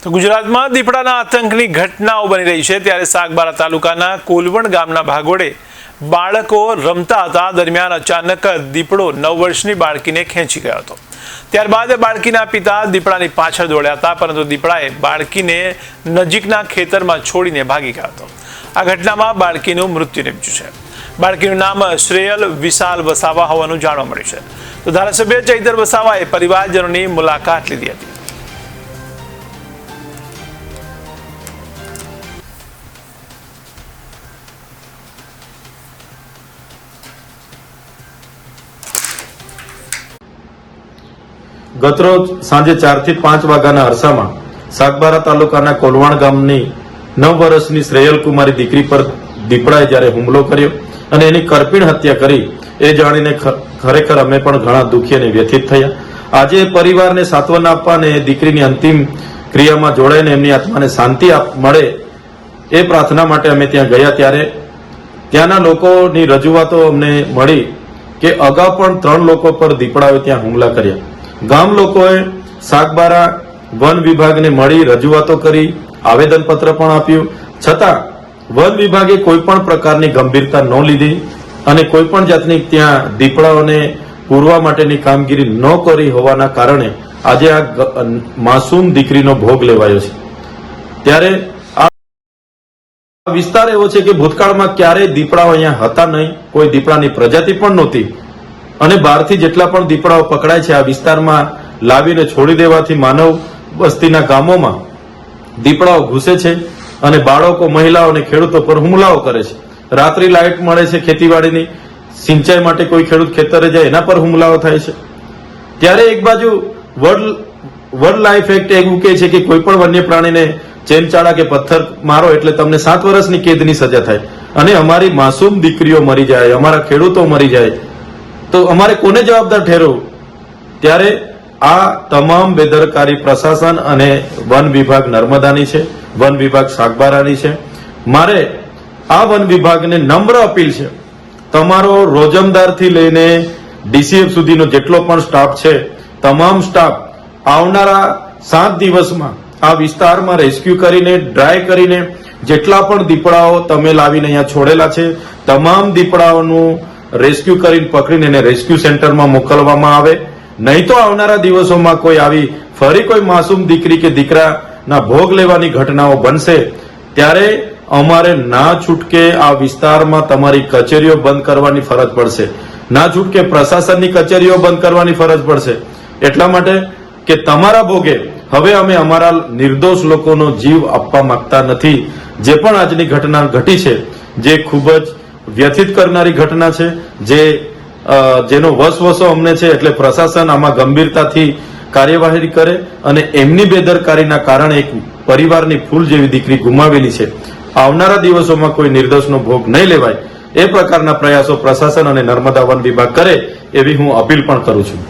તો ગુજરાતમાં દીપડાના આતંકની ઘટનાઓ બની રહી છે ત્યારે સાગબારા તાલુકાના કોલવણ ગામના ભાગોળે બાળકો રમતા હતા દરમિયાન અચાનક દીપડો 9 વર્ષની બાળકીને ખેંચી ગયો હતો। ત્યારબાદ બાળકીના પિતા દીપડાની પાછળ દોડ્યા હતા પરંતુ દીપડાએ બાળકીને નજીકના ખેતરમાં છોડીને ભાગી ગયો હતો। આ ઘટનામાં બાળકીનું મૃત્યુ નિપજ્યું છે। બાળકીનું નામ શ્રેયલ વિશાલ વસાવા હોવાનું જાણવા મળ્યું છે। તો ધારાસભ્ય ચૈતર વસાવાએ પરિવારજનોની મુલાકાત લીધી હતી। ગતરોજ સાંજે 4 થી 5 વાગ્યાના અરસામાં સાગબારા તાલુકાના કોલવણ ગામની 9 વર્ષની શ્રેયલ કુમારી દીકરી પર દીપડાએ જ્યારે હુમલો કર્યો અને એની કરપીણ હત્યા કરી એ જાણીને ખરેખર અમે પણ ઘણા દુઃખી અને વ્યથિત થયા। આજે પરિવારને સાંત્વના આપવા અને દીકરીની અંતિમ ક્રિયામાં જોડાઈને એમની આત્માને શાંતિ મળે એ પ્રાર્થના માટે અમે ત્યાં ગયા ત્યારે ત્યાંના લોકોની રજૂઆતો અમને મળી કે અગાઉ પણ 3 લોકો પર દીપડાએ ત્યાં હુમલા કર્યા। ગામ લોકોએ સાગબારા વન વિભાગને મળી રજૂઆતો કરી આવેદનપત્ર પણ આપ્યું છતાં વન વિભાગે કોઈ પણ પ્રકારની ગંભીરતા ન લીધી અને કોઈ પણ જાતની ત્યાં દીપડાઓને પૂરવા માટેની કામગીરી ન કરી હોવાના કારણે આજે આ માસૂમ દીકરીનો ભોગ લેવાયો છે। ત્યારે આ વિસ્તાર એવો છે કે ભૂતકાળમાં ક્યારેય દીપડાઓ અહીંયા હતા નહીં, કોઈ દીપડાની પ્રજાતિ પણ નહોતી અને બહારથી જેટલા પણ દીપડાઓ પકડાય છે આ વિસ્તારમાં લાવીને છોડી દેવાથી માનવ વસ્તીના ગામોમાં દીપડાઓ ઘૂસે છે અને બાળકો, મહિલાઓ અને ખેડૂતો પર હુમલાઓ કરે છે। રાત્રિ લાઇટ મળે છે ખેતીવાડીની, સિંચાઈ માટે કોઈ ખેડૂત ખેતરે જાય એના પર હુમલાઓ થાય છે। ત્યારે એક બાજુ વર્લ્ડ લાઈફ એક્ટ એવું કહે છે કે કોઈ પણ વન્ય પ્રાણીને ચેનચાળા કે પથ્થર મારો એટલે તમને 7 વર્ષની કેદની સજા થાય અને અમારી માસૂમ દીકરીઓ મરી જાય, અમારા ખેડૂતો મરી જાય તો અમારે કોને જવાબદાર ઠેરવવું? ત્યારે આ તમામ બેદરકારી પ્રશાસન અને વન વિભાગ નર્મદાની છે, વન વિભાગ સાગબારાની છે। મારે આ વન વિભાગને નમ્ર અપીલ છે, તમારો રોજમદારથી લઈને ડીસીએફ સુધીનો જેટલો પણ સ્ટાફ છે તમામ સ્ટાફ આવનારા 7 દિવસમાં આ વિસ્તારમાં રેસ્ક્યુ કરીને ડ્રાય કરીને જેટલા પણ દીપડાઓ તમે લાવીને અહીંયા છોડેલા છે તમામ દીપડાઓનું રેસ્ક્યુ કરીને પકડીને એને રેસ્ક્યુ સેન્ટરમાં મોકલવામાં આવે। નહીં તો આવનારા દિવસોમાં કોઈ આવી ફરી કોઈ માસૂમ દીકરી કે દીકરાના ભોગ લેવાની ઘટનાઓ બનશે ત્યારે અમારે ના છૂટકે આ વિસ્તારમાં તમારી કચેરીઓ બંધ કરવાની ફરજ પડશે, ના છૂટકે પ્રશાસનની કચેરીઓ બંધ કરવાની ફરજ પડશે। એટલા માટે કે તમારા ભોગે હવે અમે અમારા નિર્દોષ લોકોનો જીવ આપવા માંગતા નથી। જે પણ આજની ઘટના ઘટી છે જે ખૂબ જ વ્યથિત કરનારી ઘટના છે, જેનો વસવસો અમને છે એટલે પ્રશાસન આમાં ગંભીરતાથી કાર્યવાહી કરે અને એમની બેદરકારીના કારણે એક પરિવારની ફૂલ જેવી દીકરી ગુમાવેલી છે। આવનારા દિવસોમાં કોઈ નિર્દોષનો ભોગ નહીં લેવાય એ પ્રકારના પ્રયાસો પ્રશાસન અને નર્મદા વન વિભાગ કરે એવી હું અપીલ પણ કરું છું।